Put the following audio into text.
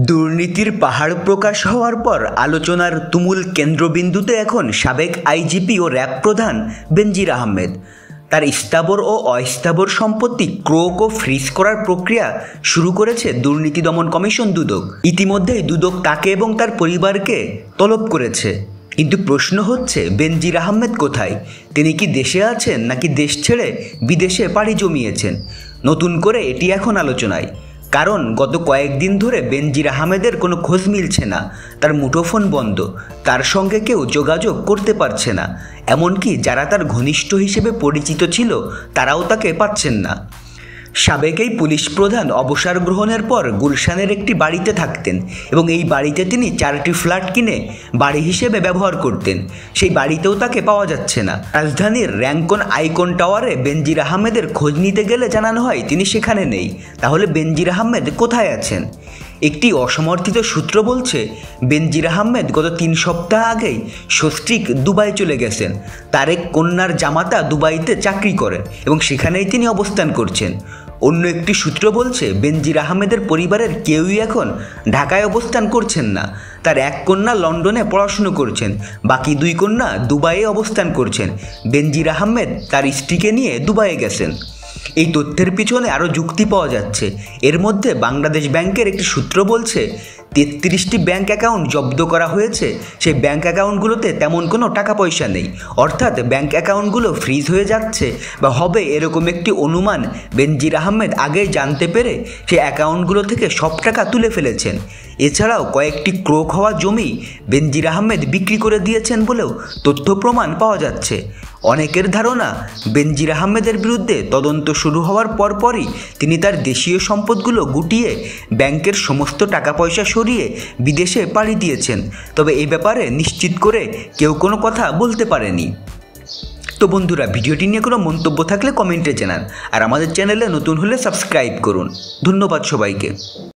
দুর্নীতির পাহাড় প্রকাশ হওয়ার পর আলোচনার তুমুল কেন্দ্রবিন্দুতে এখন সাবেক আইজিপি ও র্যাব প্রধান বেনজির আহমেদ। তার স্থাবর ও অস্থাবর সম্পত্তি ক্রোক ও ফ্রিজ করার প্রক্রিয়া শুরু করেছে দুর্নীতি দমন কমিশন দুদক। ইতিমধ্যেই দুদক তাকে এবং তার পরিবারকে তলব করেছে। কিন্তু প্রশ্ন হচ্ছে, বেনজির আহমেদ কোথায়? তিনি কি দেশে আছেন নাকি দেশ ছেড়ে বিদেশে পাড়ি জমিয়েছেন? নতুন করে এটি এখন আলোচনায়। কারণ গত কয়েকদিন ধরে বেনজির আহমেদের কোনো খোঁজ মিলছে না। তার মুঠোফোন বন্ধ, তার সঙ্গে কেউ যোগাযোগ করতে পারছে না। এমনকি যারা তার ঘনিষ্ঠ হিসেবে পরিচিত ছিল তারাও তাকে পাচ্ছেন না। সাবেক এই পুলিশ প্রধান অবসর গ্রহণের পর গুলশানের একটি বাড়িতে থাকতেন এবং এই বাড়িতে তিনি 4টি ফ্ল্যাট কিনে বাড়ি হিসেবে ব্যবহার করতেন। সেই বাড়িতেও তাকে পাওয়া যাচ্ছে না। রাজধানীর র্যাঙ্কন আইকন টাওয়ারে বেনজির আহমেদের খোঁজ নিতে গেলে জানানো হয় তিনি সেখানে নেই। তাহলে বেনজির আহমেদ কোথায় আছেন? একটি অসমর্থিত সূত্র বলছে, বেনজির আহমেদ গত 3 সপ্তাহ আগেই সস্ত্রীক দুবাই চলে গেছেন। তার এক কন্যার জামাতা দুবাইতে চাকরি করেন এবং সেখানেই তিনি অবস্থান করছেন। অন্য একটি সূত্র বলছে, বেনজির আহমেদের পরিবারের কেউই এখন ঢাকায় অবস্থান করছেন না। তার এক কন্যা লন্ডনে পড়াশুনো করছেন, বাকি 2 কন্যা দুবাইয়ে অবস্থান করছেন। বেনজির আহমেদ তার স্ত্রীকে নিয়ে দুবাইয়ে গেছেন। এই তথ্যের পিছনে আরও যুক্তি পাওয়া যাচ্ছে। এর মধ্যে বাংলাদেশ ব্যাংকের একটি সূত্র বলছে, 33টি ব্যাংক অ্যাকাউন্ট জব্দ করা হয়েছে। সেই ব্যাংক অ্যাকাউন্টগুলোতে তেমন কোনো টাকা পয়সা নেই, অর্থাৎ ব্যাংক অ্যাকাউন্টগুলো ফ্রিজ হয়ে যাচ্ছে বা হবে এরকম একটি অনুমান বেনজির আহমেদ আগেই জানতে পেরে সেই অ্যাকাউন্টগুলো থেকে সব টাকা তুলে ফেলেছেন। এছাড়াও কয়েকটি ক্রোক হওয়া জমি বেনজির আহমেদ বিক্রি করে দিয়েছেন বলেও তথ্য প্রমাণ পাওয়া যাচ্ছে। অনেকের ধারণা, বেনজির আহমেদের বিরুদ্ধে তদন্ত শুরু হওয়ার পরপরই তিনি তার দেশীয় সম্পদগুলো গুটিয়ে ব্যাংকের সমস্ত টাকা পয়সা সরিয়ে বিদেশে পাড়ি দিয়েছেন। তবে এই ব্যাপারে নিশ্চিত করে কেউ কোনো কথা বলতে পারেনি। তো বন্ধুরা, ভিডিওটি নিয়ে কোনো মন্তব্য থাকলে কমেন্টে জানান, আর আমাদের চ্যানেলে নতুন হলে সাবস্ক্রাইব করুন। ধন্যবাদ সবাইকে।